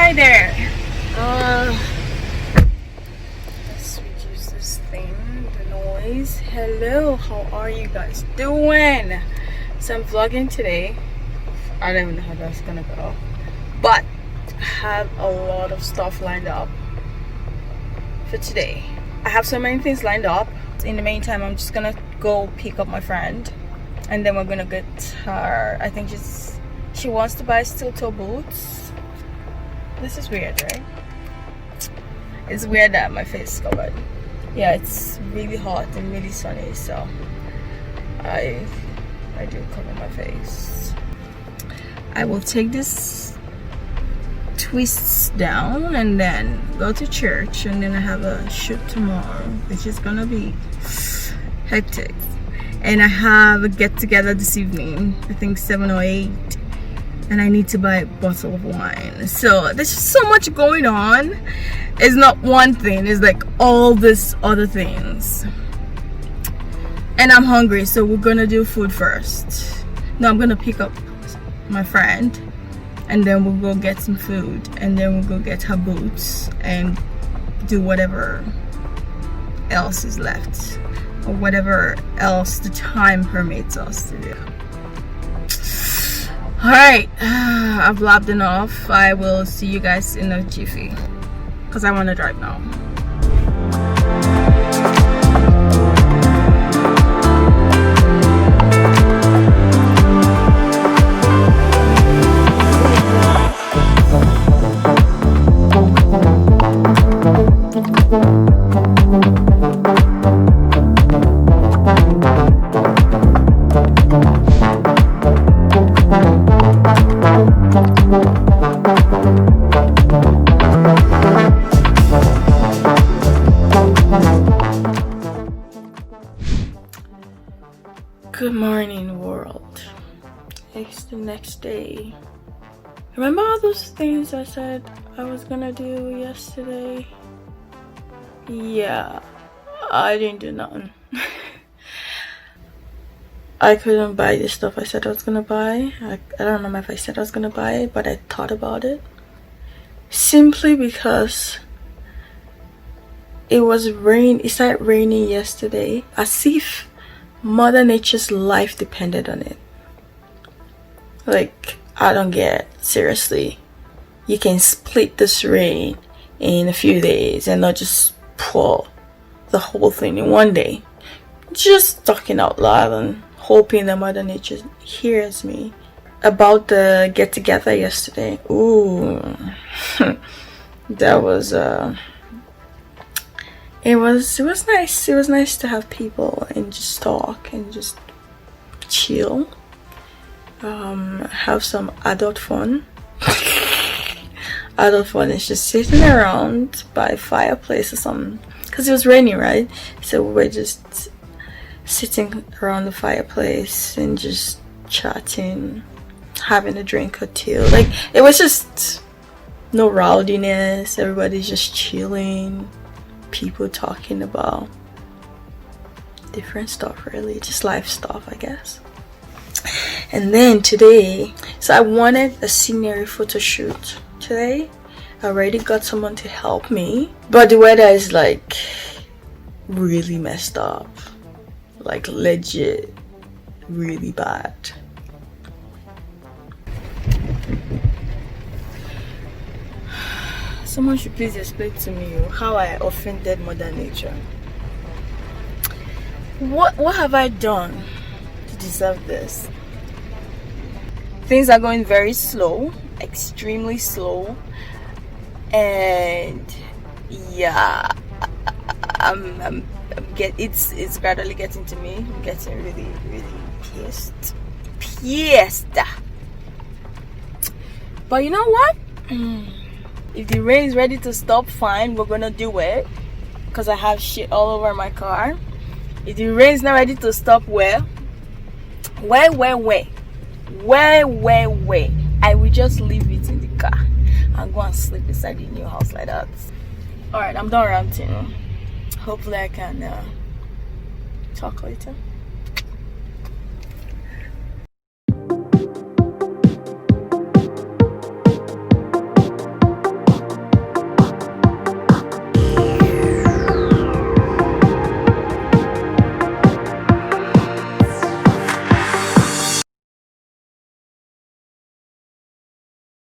Hi there. Let's reduce this thing, the noise. Hello, how are you guys doing? So I'm vlogging today. I don't even know how that's gonna go, but I have a lot of stuff lined up for today. I have so many things lined up. In the meantime, I'm just gonna go pick up my friend, and then we're gonna get her. I think she wants to buy steel toe boots. This is weird, right? It's weird that my face is covered. Yeah, it's really hot and really sunny, so I do cover my face. I will take this twists down and then go to church, and then I have a shoot tomorrow, which is gonna be hectic. And I have a get together this evening, I think 7 or 8, and I need to buy a bottle of wine. So there's just so much going on. It's not one thing, it's like all these other things. And I'm hungry, so we're gonna do food first. No, I'm gonna pick up my friend, and then we'll go get some food, and then we'll go get her boots and do whatever else is left, or whatever else the time permits us to do. Alright, I've blabbed enough. I will see you guys in a jiffy, because I want to drive now. Good morning, world. It's the next day. Remember all those things I said I was gonna do yesterday? Yeah, I didn't do nothing. I couldn't buy the stuff I said I was gonna buy. I don't remember if I said I was gonna buy it, but I thought about it. Simply because it started raining yesterday, as if Mother Nature's life depended on it. Like, I don't get it. Seriously. You can split this rain in a few days and not just pour the whole thing in one day. Just talking out loud and hoping that Mother Nature hears me. About the get together yesterday. Ooh. That was It was nice. It was nice to have people and just talk and just chill. Have some adult fun. Adult fun is just sitting around by a fireplace or something. Because it was raining, right? So we were just sitting around the fireplace and just chatting, having a drink or two. Like, it was just no rowdiness. Everybody's just chilling. People talking about different stuff, really, just life stuff, I guess. And then today, so I wanted a scenery photo shoot today. I already got someone to help me, but the weather is like really messed up, like legit really bad. Someone should please explain to me how I offended Mother Nature. What have I done to deserve this? Things are going very slow, extremely slow, and yeah, it's gradually getting to me. I'm getting really, really pissed. But you know what? If the rain is ready to stop, fine, we're gonna do it, because I have shit all over my car. If the rain is not ready to stop, I will just leave it in the car and go and sleep inside the new house like that. Alright, I'm done ranting. Hopefully I can talk later.